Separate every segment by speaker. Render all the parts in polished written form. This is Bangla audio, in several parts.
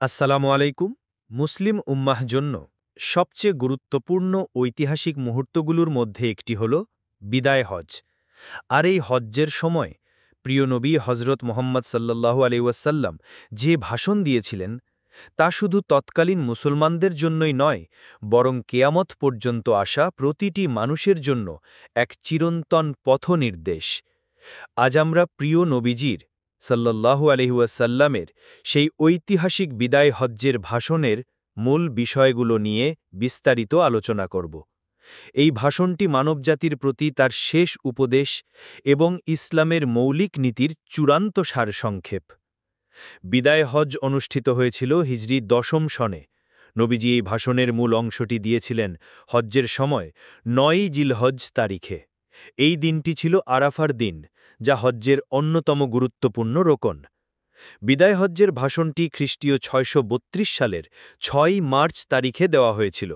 Speaker 1: আসসালামু আলাইকুম। মুসলিম উম্মাহ জন্য সবচেয়ে গুরুত্বপূর্ণ ঐতিহাসিক মুহূর্তগুলোর মধ্যে একটি হল বিদায় হজ। আর এই হজ্জের সময় প্রিয় নবী হজরত মোহাম্মদ সাল্লাল্লাহু আলাইহি ওয়াসাল্লাম যে ভাষণ দিয়েছিলেন তা শুধু তৎকালীন মুসলমানদের জন্যই নয়, বরং কেয়ামত পর্যন্ত আসা প্রতিটি মানুষের জন্য এক চিরন্তন পথনির্দেশ। আজ আমরা প্রিয় নবীজির সাল্লাল্লাহু আলাইহি ওয়াসাল্লামের সেই ঐতিহাসিক বিদায় হজ্জের ভাষণের মূল বিষয়গুলো নিয়ে বিস্তারিত আলোচনা করব। এই ভাষণটি মানবজাতির প্রতি তার শেষ উপদেশ এবং ইসলামের মৌলিক নীতির চূড়ান্ত সারসংক্ষেপ। বিদায় হজ অনুষ্ঠিত হয়েছিল হিজরি 10ম সনে। নবীজি এই ভাষণের মূল অংশটি দিয়েছিলেন হজ্জের সময় 9ই জিলহজ তারিখে। এই দিনটি ছিল আরাফার দিন, যা হজ্জের অন্যতম গুরুত্বপূর্ণ রোকন। বিদায় হজ্জের ভাষণটি খ্রিস্টীয় 632 সালের 6ই মার্চ তারিখে দেওয়া হয়েছিল।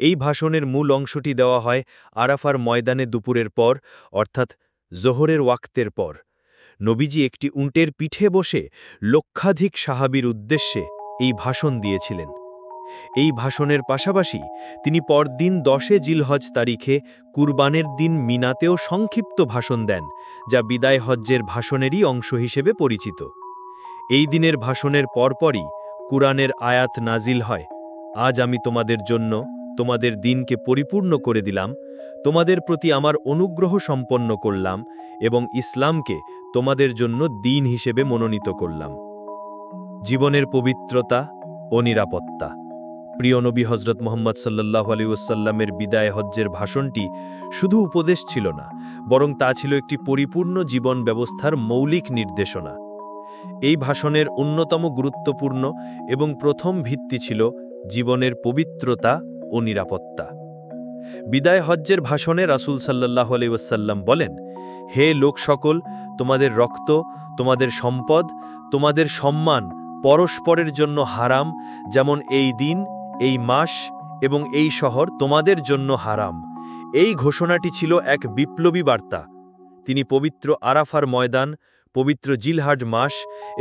Speaker 1: এই ভাষণের মূল অংশটি দেওয়া হয় আরাফার ময়দানে দুপুরের পর, অর্থাৎ জোহরের ওয়াক্তের পর। নবীজি একটি উটের পিঠে বসে লক্ষাধিক সাহাবীর উদ্দেশ্যে এই ভাষণ দিয়েছিলেন। এই ভাষণের পাশাপাশি তিনি পরদিন 10এ জিলহজ তারিখে কুরবানের দিন মিনাতেও সংক্ষিপ্ত ভাষণ দেন, যা বিদায় হজ্জের ভাষণেরই অংশ হিসেবে পরিচিত। এই দিনের ভাষণের পরপরই কুরআনের আয়াত নাজিল হয়, আজ আমি তোমাদের জন্য তোমাদের দিনকে পরিপূর্ণ করে দিলাম, তোমাদের প্রতি আমার অনুগ্রহ সম্পন্ন করলাম এবং ইসলামকে তোমাদের জন্য দিন হিসেবে মনোনীত করলাম। জীবনের পবিত্রতা ও নিরাপত্তা। প্রিয় নবী হজরত মোহাম্মদ সাল্লাল্লাহু আলাইহি ওয়াসাল্লামের বিদায় হজ্জের ভাষণটি শুধু উপদেশ ছিল না, বরং তা ছিল একটি পরিপূর্ণ জীবন ব্যবস্থার মৌলিক নির্দেশনা। এই ভাষণের অন্যতম গুরুত্বপূর্ণ এবং প্রথম ভিত্তি ছিল জীবনের পবিত্রতা ও নিরাপত্তা। বিদায় হজ্জের ভাষণে রাসূল সাল্লাল্লাহু আলাইহি ওয়াসাল্লাম বলেন, হে লোক সকল, তোমাদের রক্ত, তোমাদের সম্পদ, তোমাদের সম্মান পরস্পরের জন্য হারাম, যেমন এই দিন, এই মাস এবং এই শহর তোমাদের জন্য হারাম। এই ঘোষণাটি ছিল এক বিপ্লবী বার্তা। তিনি পবিত্র আরাফার ময়দান, পবিত্র জিলহজ মাস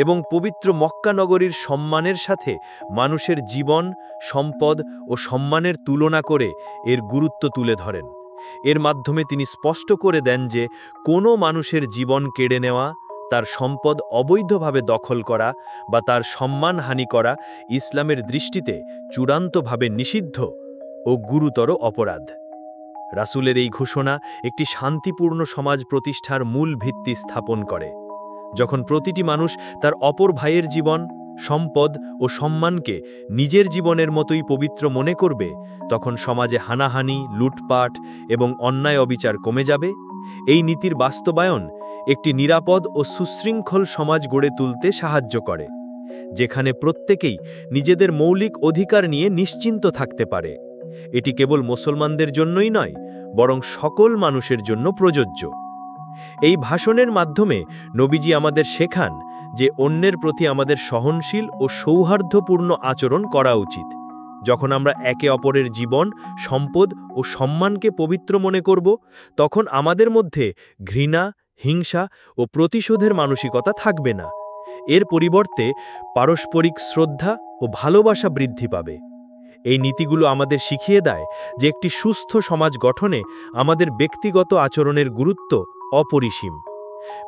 Speaker 1: এবং পবিত্র মক্কা নগরীর সম্মানের সাথে মানুষের জীবন, সম্পদ ও সম্মানের তুলনা করে এর গুরুত্ব তুলে ধরেন। এর মাধ্যমে তিনি স্পষ্ট করে দেন যে কোনো মানুষের জীবন কেড়ে নেওয়া, তার সম্পদ অবৈধভাবে দখল করা বা তার সম্মানহানি করা ইসলামের দৃষ্টিতে চূড়ান্তভাবে নিষিদ্ধ ও গুরুতর অপরাধ। রাসূলের এই ঘোষণা একটি শান্তিপূর্ণ সমাজ প্রতিষ্ঠার মূল ভিত্তি স্থাপন করে। যখন প্রতিটি মানুষ তার অপর ভাইয়ের জীবন, সম্পদ ও সম্মানকে নিজের জীবনের মতোই পবিত্র মনে করবে, তখন সমাজে হানাহানি, লুটপাট এবং অন্যায় অবিচার কমে যাবে। এই নীতির বাস্তবায়ন একটি নিরাপদ ও সুশৃঙ্খল সমাজ গড়ে তুলতে সাহায্য করে, যেখানে প্রত্যেকেই নিজেদের মৌলিক অধিকার নিয়ে নিশ্চিন্ত থাকতে পারে। এটি কেবল মুসলমানদের জন্যই নয়, বরং সকল মানুষের জন্য প্রযোজ্য। এই ভাষণের মাধ্যমে নবীজি আমাদের শেখান যে অন্যের প্রতি আমাদের সহনশীল ও সৌহার্দ্যপূর্ণ আচরণ করা উচিত। যখন আমরা একে অপরের জীবন, সম্পদ ও সম্মানকে পবিত্র মনে করব, তখন আমাদের মধ্যে ঘৃণা, হিংসা ও প্রতিশোধের মানসিকতা থাকবে না। এর পরিবর্তে পারস্পরিক শ্রদ্ধা ও ভালোবাসা বৃদ্ধি পাবে। এই নীতিগুলো আমাদের শিখিয়ে দেয় যে একটি সুস্থ সমাজ গঠনে আমাদের ব্যক্তিগত আচরণের গুরুত্ব অপরিসীম।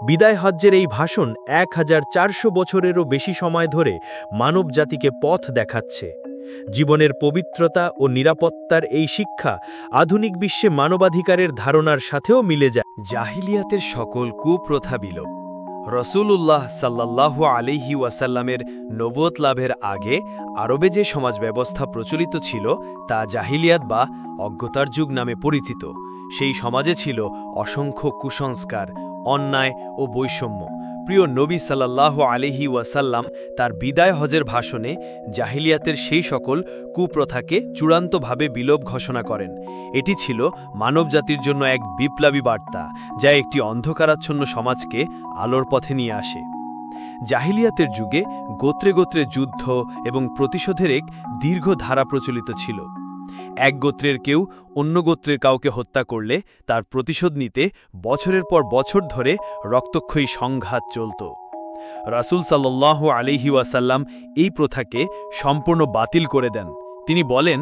Speaker 1: বিদায় হজ্জের এই ভাষণ 1400 বছরেরও বেশি সময় ধরে মানবজাতিকে পথ দেখাচ্ছে। জীবনের পবিত্রতা ও নিরাপত্তার এই শিক্ষা আধুনিক বিশ্বে মানবাধিকারের ধারণার সাথেও মিলে যায়। জাহিলিয়াতের সকল কুপ্রথা বিলোপ। রাসূলুল্লাহ সাল্লাল্লাহু আলাইহি ওয়াসাল্লামের নবুয়ত লাভের আগে আরবে যে সমাজ ব্যবস্থা প্রচলিত ছিল তা জাহিলিয়াত বা অজ্ঞতার যুগ নামে পরিচিত। সেই সমাজে ছিল অসংখ্য কুসংস্কার, অন্যায় ও বৈষম্য। প্রিয় নবী সাল্লাল্লাহু আলাইহি ওয়াসাল্লাম তার বিদায় হজের ভাষণে জাহিলিয়াতের সেই সকল কুপ্রথাকে চূড়ান্তভাবে বিলোপ ঘোষণা করেন। এটি ছিল মানবজাতির জন্য এক বিপ্লবী বার্তা, যা একটি অন্ধকারাচ্ছন্ন সমাজকে আলোর পথে নিয়ে আসে। জাহিলিয়াতের যুগে গোত্রে গোত্রে যুদ্ধ এবং প্রতিশোধের এক দীর্ঘ ধারা প্রচলিত ছিল। এক গোত্রের কেউ অন্য গোত্রের কাউকে হত্যা করলে তার প্রতিশোধ নিতে বছরের পর বছর ধরে রক্তক্ষয়ী সংঘাত চলত। রাসূল সাল্লাল্লাহু আলাইহি ওয়াসাল্লাম এই প্রথাকে সম্পূর্ণ বাতিল করে দেন। তিনি বলেন,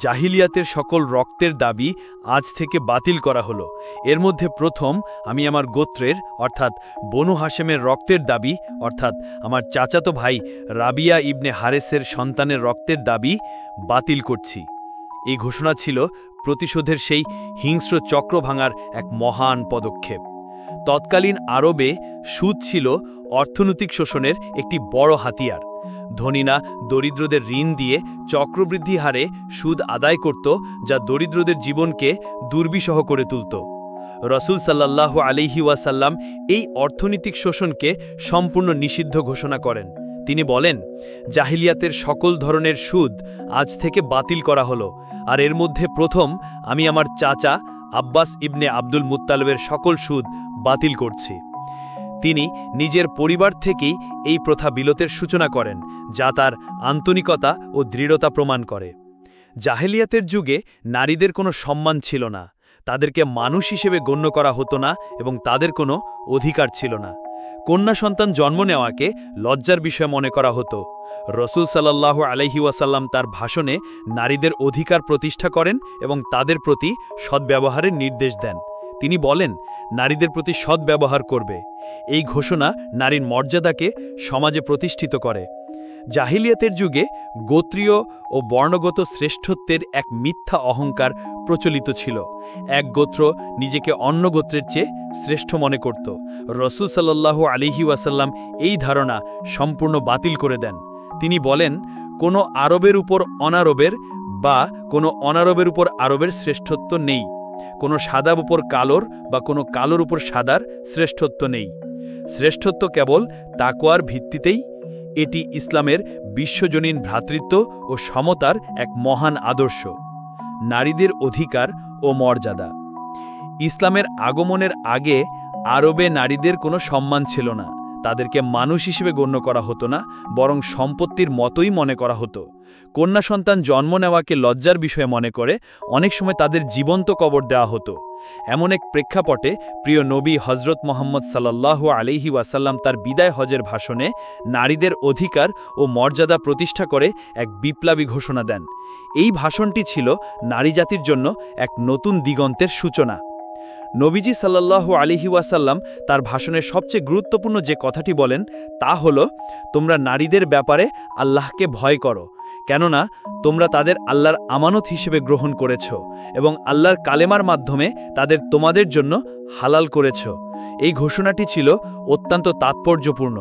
Speaker 1: জাহিলিয়াতের সকল রক্তের দাবি আজ থেকে বাতিল করা হলো। এর মধ্যে প্রথম আমি আমার গোত্রের অর্থাৎ বনু হাশেমের রক্তের দাবি অর্থাৎ আমার চাচাতো ভাই রাবিয়া ইবনে হারেসের সন্তানের রক্তের দাবি বাতিল করছি। এই ঘোষণা ছিল প্রতিশোধের সেই হিংস্র চক্র ভাঙার এক মহান পদক্ষেপ। তৎকালীন আরবে সুদ ছিল অর্থনৈতিক শোষণের একটি বড় হাতিয়ার। ধনীরা দরিদ্রদের ঋণ দিয়ে চক্রবৃদ্ধি হারে সুদ আদায় করত, যা দরিদ্রদের জীবনকে দুর্বিষহ করে তুলত। রাসূল সাল্লাল্লাহু আলাইহি ওয়াসাল্লাম এই অর্থনৈতিক শোষণকে সম্পূর্ণ নিষিদ্ধ ঘোষণা করেন। তিনি বলেন, জাহিলিয়াতের সকল ধরনের সুদ আজ থেকে বাতিল করা হলো, আর এর মধ্যে প্রথম আমি আমার চাচা আব্বাস ইবনে আব্দুল মুত্তালিবের সকল সুদ বাতিল করছি। তিনি নিজের পরিবার থেকেই এই প্রথা বিলোপের সূচনা করেন, যা তার আন্তরিকতা ও দৃঢ়তা প্রমাণ করে। জাহেলিয়াতের যুগে নারীদের কোনো সম্মান ছিল না, তাদেরকে মানুষ হিসেবে গণ্য করা হতো না এবং তাদের কোনো অধিকার ছিল না। কন্যা সন্তান জন্ম নেওয়াকে লজ্জার বিষয় মনে করা হতো। রাসূল সাল্লাল্লাহু আলাইহি ওয়াসাল্লাম তার ভাষণে নারীদের অধিকার প্রতিষ্ঠা করেন এবং তাদের প্রতি সদ্ব্যবহারের নির্দেশ দেন। তিনি বলেন, নারীদের প্রতি সদ্ব্যবহার করবে। এই ঘোষণা নারীর মর্যাদাকে সমাজে প্রতিষ্ঠিত করে। জাহিলিয়াতের যুগে গোত্রীয় ও বর্ণগত শ্রেষ্ঠত্বের এক মিথ্যা অহংকার প্রচলিত ছিল। এক গোত্র নিজেকে অন্য গোত্রের চেয়ে শ্রেষ্ঠ মনে করত। রাসূল সাল্লাল্লাহু আলাইহি ওয়াসাল্লাম এই ধারণা সম্পূর্ণ বাতিল করে দেন। তিনি বলেন, কোনো আরবের উপর অনারবের বা কোনো অনারবের উপর আরবের শ্রেষ্ঠত্ব নেই। কোনো সাদার উপর কালোর বা কোনো কালোর উপর সাদার শ্রেষ্ঠত্ব নেই। শ্রেষ্ঠত্ব কেবল তাকওয়ার ভিত্তিতেই। এটি ইসলামের বিশ্বজনীন ভ্রাতৃত্ব ও সমতার এক মহান আদর্শ। নারীদের অধিকার ও মর্যাদা। ইসলামের আগমনের আগে আরবে নারীদের কোনো সম্মান ছিল না। তাদেরকে মানুষ হিসেবে গণ্য করা হতো না, বরং সম্পত্তির মতোই মনে করা হতো। কন্যা সন্তান জন্ম নেওয়াকে লজ্জার বিষয়ে মনে করে অনেক সময় তাদের জীবন্ত কবর দেওয়া হতো। এমন এক প্রেক্ষাপটে প্রিয় নবী হজরত মুহাম্মদ সাল্লাল্লাহু আলাইহি ওয়াসাল্লাম তার বিদায় হজের ভাষণে নারীদের অধিকার ও মর্যাদা প্রতিষ্ঠা করে এক বিপ্লবী ঘোষণা দেন। এই ভাষণটি ছিল নারী জাতির জন্য এক নতুন দিগন্তের সূচনা। নবীজি সাল্লাল্লাহু আলাইহি ওয়াসাল্লাম তার ভাষণের সবচেয়ে গুরুত্বপূর্ণ যে কথাটি বলেন তা হলো, তোমরা নারীদের ব্যাপারে আল্লাহকে ভয় করো, কেননা তোমরা তাদের আল্লাহর আমানত হিসেবে গ্রহণ করেছ এবং আল্লাহর কালেমার মাধ্যমে তাদের তোমাদের জন্য হালাল করেছ। এই ঘোষণাটি ছিল অত্যন্ত তাৎপর্যপূর্ণ।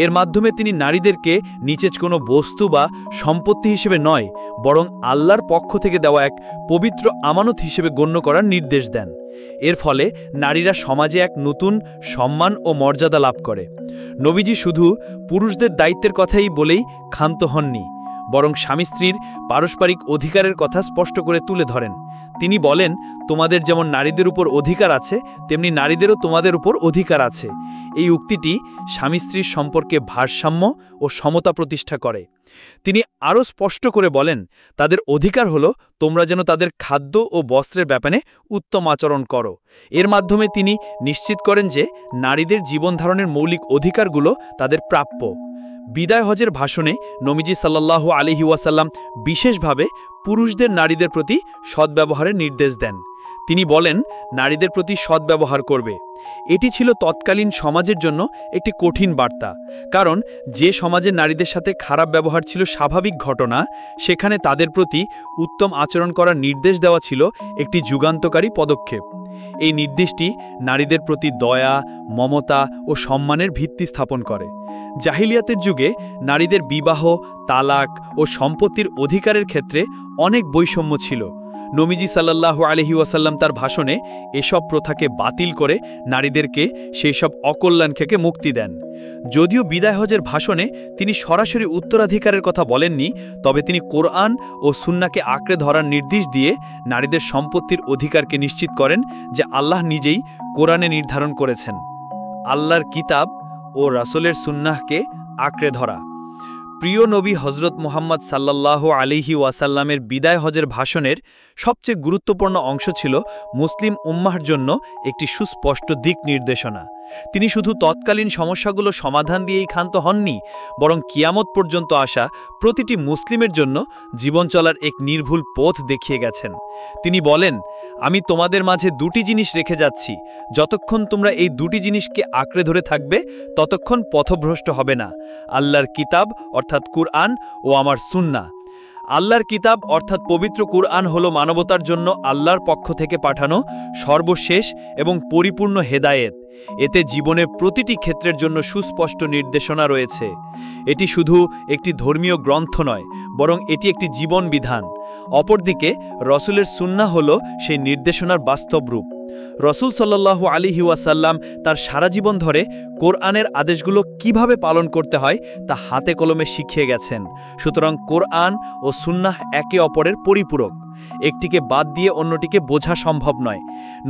Speaker 1: এর মাধ্যমে তিনি নারীদেরকে নিচেজ কোনো বস্তু বা সম্পত্তি হিসেবে নয়, বরং আল্লাহর পক্ষ থেকে দেওয়া এক পবিত্র আমানত হিসেবে গণ্য করার নির্দেশ দেন। এর ফলে নারীরা সমাজে এক নতুন সম্মান ও মর্যাদা লাভ করে। নবীজি শুধু পুরুষদের দায়িত্বের কথাই বলেই ক্ষান্ত হননি, বরং স্বামী স্ত্রীর পারস্পরিক অধিকারের কথা স্পষ্ট করে তুলে ধরেন। তিনি বলেন, তোমাদের যেমন নারীদের উপর অধিকার আছে, তেমনি নারীদেরও তোমাদের উপর অধিকার আছে। এই উক্তিটি স্বামী স্ত্রীর সম্পর্কে ভারসাম্য ও সমতা প্রতিষ্ঠা করে। তিনি আরও স্পষ্ট করে বলেন, তাদের অধিকার হলো তোমরা যেন তাদের খাদ্য ও বস্ত্রের ব্যাপারে উত্তম আচরণ করো। এর মাধ্যমে তিনি নিশ্চিত করেন যে নারীদের জীবনধারণের মৌলিক অধিকারগুলো তাদের প্রাপ্য। বিদায় হজের ভাষণে নবীজি সাল্লাল্লাহু আলাইহি ওয়াসাল্লাম বিশেষভাবে পুরুষদের নারীদের প্রতি সদ্ব্যবহারের নির্দেশ দেন। তিনি বলেন, নারীদের প্রতি সদ্ব্যবহার করবে। এটি ছিল তৎকালীন সমাজের জন্য একটি কঠিন বার্তা, কারণ যে সমাজে নারীদের সাথে খারাপ ব্যবহার ছিল স্বাভাবিক ঘটনা, সেখানে তাদের প্রতি উত্তম আচরণ করার নির্দেশ দেওয়া ছিল একটি যুগান্তকারী পদক্ষেপ। এই নির্দেশটি নারীদের প্রতি দয়া, মমতা ও সম্মানের ভিত্তি স্থাপন করে। জাহিলিয়াতের যুগে নারীদের বিবাহ, তালাক ও সম্পত্তির অধিকারের ক্ষেত্রে অনেক বৈষম্য ছিল। নবীজি সাল্লাল্লাহু আলাইহি ওয়াসাল্লাম তার ভাষণে এসব প্রথাকে বাতিল করে নারীদেরকে সেই সব অকল্যাণ থেকে মুক্তি দেন। যদিও বিদায় হজের ভাষণে তিনি সরাসরি উত্তরাধিকারের কথা বলেননি, তবে তিনি কোরআন ও সুন্নাহকে আঁকড়ে ধরার নির্দেশ দিয়ে নারীদের সম্পত্তির অধিকারকে নিশ্চিত করেন, যে আল্লাহ নিজেই কোরআনে নির্ধারণ করেছেন। আল্লাহর কিতাব ও রাসূলের সুন্নাহকে আঁকড়ে ধরা। প্রিয় নবী হজরত মুহাম্মদ সাল্লাল্লাহু আলাইহি ওয়াসাল্লামের বিদায় হজের ভাষণের সবচেয়ে গুরুত্বপূর্ণ অংশ ছিল মুসলিম উম্মাহর জন্য একটি সুস্পষ্ট দিক নির্দেশনা। তিনি শুধু তৎকালীন সমস্যাগুলো সমাধান দিয়েই ক্ষান্ত হননি, বরং কিয়ামত পর্যন্ত আসা প্রতিটি মুসলিমের জন্য জীবন চলার এক নির্ভুল পথ দেখিয়ে গেছেন। তিনি বলেন, আমি তোমাদের মাঝে দুটি জিনিস রেখে যাচ্ছি, যতক্ষণ তোমরা এই দুটি জিনিসকে আঁকড়ে ধরে থাকবে ততক্ষণ পথভ্রষ্ট হবে না, আল্লাহর কিতাব অর্থাৎ কুরআন ও আমার সুন্নাহ। আল্লাহর কিতাব অর্থাৎ পবিত্র কুরআন হলো মানবতার জন্য আল্লাহর পক্ষ থেকে পাঠানো সর্বশেষ এবং পরিপূর্ণ হেদায়েত। এতে জীবনের প্রতিটি ক্ষেত্রের জন্য সুস্পষ্ট নির্দেশনা রয়েছে। এটি শুধু একটি ধর্মীয় গ্রন্থ নয়, বরং এটি একটি জীবন বিধান। অপরদিকে রসুলের সুন্নাহ হল সেই নির্দেশনার বাস্তব রূপ। রসুল সাল্লাল্লাহু আলাইহি ওয়াসাল্লাম তার সারা জীবন ধরে কোরআনের আদেশগুলো কিভাবে পালন করতে হয় তা হাতে কলমে শিখিয়ে গেছেন। সুতরাং কোরআন ও সুন্নাহ একে অপরের পরিপূরক, একটিকে বাদ দিয়ে অন্যটিকে বোঝা সম্ভব নয়।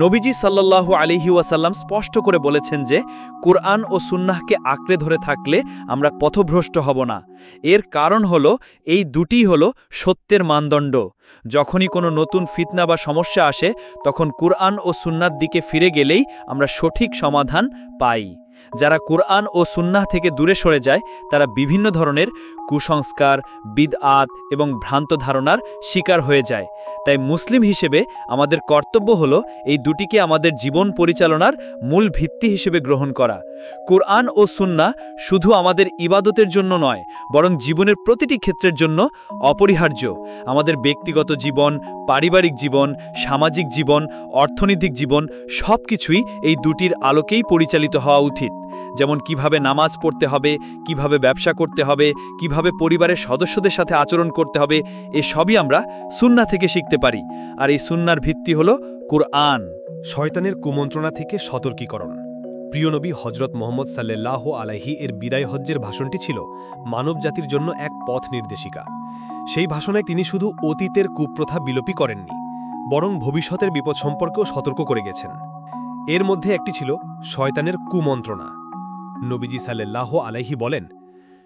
Speaker 1: নবীজি সাল্লাল্লাহু আলাইহি ওয়াসাল্লাম স্পষ্ট করে বলেছেন যে কোরআন ও সুন্নাহকে আঁকড়ে ধরে থাকলে আমরা পথভ্রষ্ট হব না। এর কারণ হলো এই দুটিই হলো সত্যের মানদণ্ড। যখনই কোনো নতুন ফিতনা বা সমস্যা আসে, তখন কুরআন ও সুন্নাহর দিকে ফিরে গেলেই আমরা সঠিক সমাধান পাই। যারা কুরআন ও সুন্নাহ থেকে দূরে সরে যায় তারা বিভিন্ন ধরনের কুসংস্কার, বিদআত এবং ভ্রান্ত ধারণার শিকার হয়ে যায়। তাই মুসলিম হিসেবে আমাদের কর্তব্য হলো এই দুটিকে আমাদের জীবন পরিচালনার মূল ভিত্তি হিসেবে গ্রহণ করা। কুরআন ও সুন্নাহ শুধু আমাদের ইবাদতের জন্য নয়, বরং জীবনের প্রতিটি ক্ষেত্রের জন্য অপরিহার্য। আমাদের ব্যক্তিগত জীবন, পারিবারিক জীবন, সামাজিক জীবন, অর্থনৈতিক জীবন সবকিছুই এই দুটির আলোকেই পরিচালিত হওয়া উচিত। যেমন কিভাবে নামাজ পড়তে হবে, কিভাবে ব্যবসা করতে হবে, কিভাবে পরিবারের সদস্যদের সাথে আচরণ করতে হবে, এসবই আমরা সুন্নাহ থেকে শিখতে পারি। আর এই সুন্নাহর ভিত্তি হলো কুরআন।
Speaker 2: শয়তানের কুমন্ত্রণা থেকে সতর্কীকরণ। প্রিয় নবী হজরত মুহাম্মদ সাল্লাল্লাহু আলাইহি এর বিদায় হজ্জের ভাষণটি ছিল মানব জাতির জন্য এক পথ নির্দেশিকা। সেই ভাষণে তিনি শুধু অতীতের কুপ্রথা বিলোপী করেননি, বরং ভবিষ্যতের বিপদ সম্পর্কেও সতর্ক করে গেছেন। এর মধ্যে একটি ছিল শয়তানের কুমন্ত্রণা। নবীজি সাল্লাল্লাহু আলাইহি বলেন,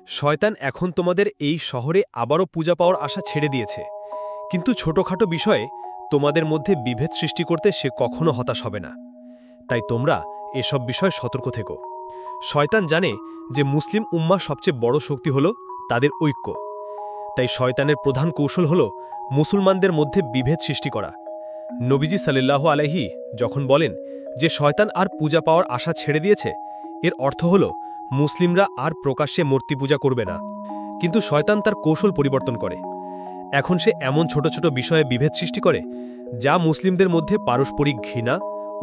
Speaker 2: শয়তান এখন তোমাদের এই শহরে আবারও পূজা পাওয়ার আশা ছেড়ে দিয়েছে, কিন্তু ছোটখাটো বিষয়ে তোমাদের মধ্যে বিভেদ সৃষ্টি করতে সে কখনো হতাশ হবে না। তাই তোমরা এসব বিষয়ে সতর্ক থেকো। শয়তান জানে যে মুসলিম উম্মাহ সবচেয়ে বড় শক্তি হল তাদের ঐক্য। তাই শয়তানের প্রধান কৌশল হল মুসলমানদের মধ্যে বিভেদ সৃষ্টি করা। নবীজি সাল্লাল্লাহু আলাইহি যখন বলেন যে শয়তান আর পূজা পাওয়ার আশা ছেড়ে দিয়েছে, এর অর্থ হল মুসলিমরা আর প্রকাশ্যে মূর্তি পূজা করবে না। কিন্তু শয়তান তার কৌশল পরিবর্তন করে। এখন সে এমন ছোট ছোট বিষয়ে বিভেদ সৃষ্টি করে যা মুসলিমদের মধ্যে পারস্পরিক ঘৃণা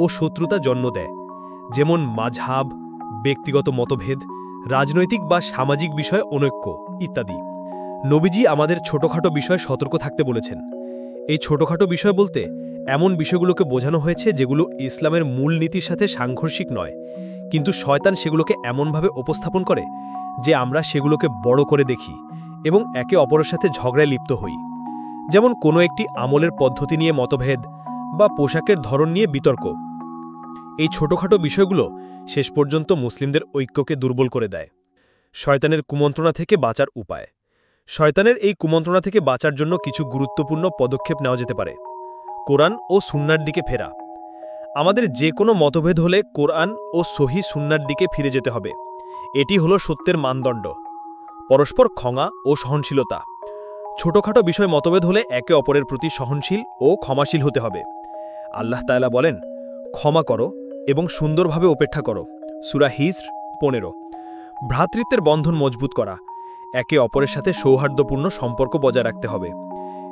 Speaker 2: ও শত্রুতা জন্ম দেয়, যেমন মাযহাব, ব্যক্তিগত মতভেদ, রাজনৈতিক বা সামাজিক বিষয়ে অনৈক্য ইত্যাদি। নবীজি আমাদের ছোটখাটো বিষয়ে সতর্ক থাকতে বলেছেন। এই ছোটখাটো বিষয় বলতে এমন বিষয়গুলোকে বোঝানো হয়েছে যেগুলো ইসলামের মূল নীতির সাথে সাংঘর্ষিক নয়, কিন্তু শয়তান সেগুলোকে এমনভাবে উপস্থাপন করে যে আমরা সেগুলোকে বড় করে দেখি এবং একে অপরের সাথে ঝগড়ায় লিপ্ত হই। যেমন কোনো একটি আমলের পদ্ধতি নিয়ে মতভেদ বা পোশাকের ধরন নিয়ে বিতর্ক। এই ছোটখাটো বিষয়গুলো শেষ পর্যন্ত মুসলিমদের ঐক্যকে দুর্বল করে দেয়। শয়তানের কুমন্ত্রণা থেকে বাঁচার উপায়। শয়তানের এই কুমন্ত্রণা থেকে বাঁচার জন্য কিছু গুরুত্বপূর্ণ পদক্ষেপ নেওয়া যেতে পারে। কোরআন ও সুন্নাহর দিকে ফেরা। আমাদের যে কোনো মতভেদ হলে কোরআন ও সহিহ সুন্নাহর দিকে ফিরে যেতে হবে। এটি হলো সত্যের মানদণ্ড। পরস্পর ক্ষমা ও সহনশীলতা। ছোটখাটো বিষয় মতভেদ হলে একে অপরের প্রতি সহনশীল ও ক্ষমাশীল হতে হবে। আল্লাহ তাআলা বলেন, ক্ষমা করো এবং সুন্দরভাবে উপেক্ষা করো। সূরা হিজর 15। ভ্রাতৃত্বের বন্ধন মজবুত করা। একে অপরের সাথে সৌহার্দ্যপূর্ণ সম্পর্ক বজায় রাখতে হবে।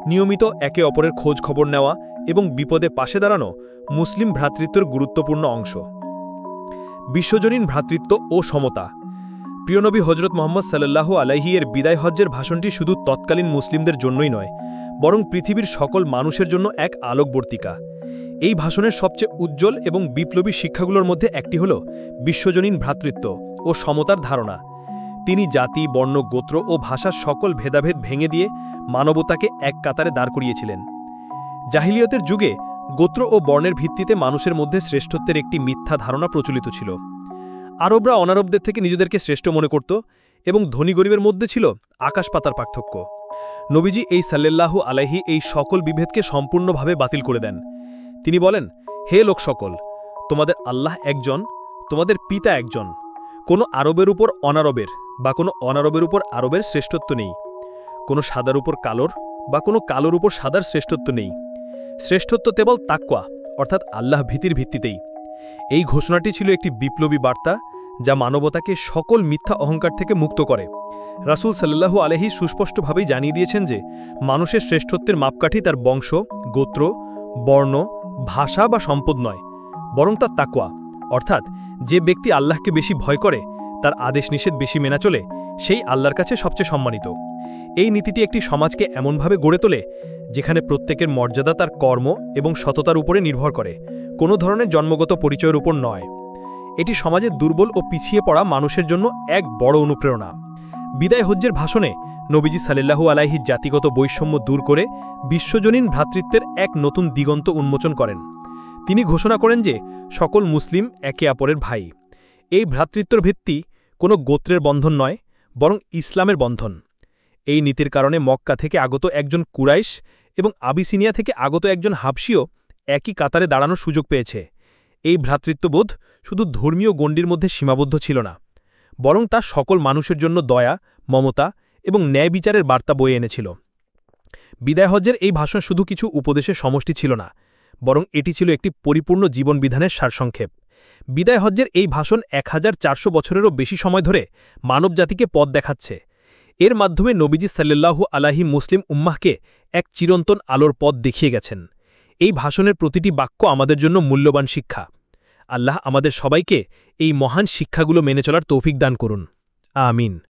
Speaker 2: নিয়মিত একে অপরের খোঁজ খবর নেওয়া এবং বিপদে পাশে দাঁড়ানো মুসলিম ভ্রাতৃত্বের গুরুত্বপূর্ণ অংশ। বিশ্বজনীন ভ্রাতৃত্ব ও সমতা। প্রিয় নবী হজরত মুহাম্মদ সাল্লাল্লাহু আলাইহি এর বিদায় হজ্জের ভাষণটি শুধু তৎকালীন মুসলিমদের জন্যই নয়, বরং পৃথিবীর সকল মানুষের জন্য এক আলোকবর্তিকা। এই ভাষণের সবচেয়ে উজ্জ্বল এবং বিপ্লবী শিক্ষাগুলোর মধ্যে একটি হল বিশ্বজনীন ভ্রাতৃত্ব ও সমতার ধারণা। তিনি জাতি, বর্ণ, গোত্র ও ভাষার সকল ভেদাভেদ ভেঙে দিয়ে মানবতাকে এক কাতারে দাঁড় করিয়েছিলেন। জাহিলিয়তের যুগে গোত্র ও বর্ণের ভিত্তিতে মানুষের মধ্যে শ্রেষ্ঠত্বের একটি মিথ্যা ধারণা প্রচলিত ছিল। আরবরা অনারবদের থেকে নিজেদেরকে শ্রেষ্ঠ মনে করত এবং ধনী গরিবের মধ্যে ছিল আকাশ পাতার পার্থক্য। নবীজি এই সাল্লাল্লাহু আলাইহি এই সকল বিভেদকে সম্পূর্ণভাবে বাতিল করে দেন। তিনি বলেন, হে লোক সকল, তোমাদের আল্লাহ একজন, তোমাদের পিতা একজন। কোনো আরবের উপর অনারবের বা কোনো অনারবের উপর আরবের শ্রেষ্ঠত্ব নেই। কোনো সাদার উপর কালোর বা কোনো কালোর উপর সাদার শ্রেষ্ঠত্ব নেই। শ্রেষ্ঠত্ব কেবল তাকওয়া অর্থাৎ আল্লাহ ভীতির ভিত্তিতেই। এই ঘোষণাটি ছিল একটি বিপ্লবী বার্তা, যা মানবতাকে সকল মিথ্যা অহংকার থেকে মুক্ত করে। রাসূল সাল্লাল্লাহু আলাইহি সুস্পষ্টভাবেই জানিয়ে দিয়েছেন যে মানুষের শ্রেষ্ঠত্বের মাপকাঠি তার বংশ, গোত্র, বর্ণ, ভাষা বা সম্পদ নয়, বরং তার তাকওয়া অর্থাৎ যে ব্যক্তি আল্লাহকে বেশি ভয় করে, তার আদেশ নিষেধ বেশি মেনে চলে, সেই আল্লাহর কাছে সবচেয়ে সম্মানিত। এই নীতিটি একটি সমাজকে এমনভাবে গড়ে তোলে যেখানে প্রত্যেকের মর্যাদা তার কর্ম এবং সততার উপরে নির্ভর করে, কোনো ধরনের জন্মগত পরিচয়ের উপর নয়। এটি সমাজের দুর্বল ও পিছিয়ে পড়া মানুষের জন্য এক বড় অনুপ্রেরণা। বিদায় হজ্জের ভাষণে নবীজি সাল্লাল্লাহু আলাইহি জাতিগত বৈষম্য দূর করে বিশ্বজনীন ভ্রাতৃত্বের এক নতুন দিগন্ত উন্মোচন করেন। তিনি ঘোষণা করেন যে সকল মুসলিম একে অপরের ভাই। এই ভ্রাতৃত্বের ভিত্তি কোনো গোত্রের বন্ধন নয়, বরং ইসলামের বন্ধন। এই নীতির কারণে মক্কা থেকে আগত একজন কুরাইশ এবং আবিসিনিয়া থেকে আগত একজন হাবশীও একই কাতারে দাঁড়ানোর সুযোগ পেয়েছে। এই ভ্রাতৃত্ববোধ শুধু ধর্মীয় গণ্ডির মধ্যে সীমাবদ্ধ ছিল না, বরং তা সকল মানুষের জন্য দয়া, মমতা এবং ন্যায় বিচারের বার্তা বয়ে এনেছিল। বিদায় হজ্জের এই ভাষণ শুধু কিছু উপদেশের সমষ্টি ছিল না, বরং এটি ছিল একটি পরিপূর্ণ জীবনবিধানের সারসংক্ষেপ। বিদায় হজ্জের এই ভাষণ 1400 বছরেরও বেশি সময় ধরে মানবজাতিকে পথ দেখাচ্ছে। এর মাধ্যমে নবীজি সাল্লাল্লাহু আলাইহি মুসলিম উম্মাহকে এক চিরন্তন আলোর পথ দেখিয়ে গেছেন। এই ভাষণের প্রতিটি বাক্য আমাদের জন্য মূল্যবান শিক্ষা। আল্লাহ আমাদের সবাইকে এই মহান শিক্ষাগুলো মেনে চলার তৌফিক দান করুন। আমিন।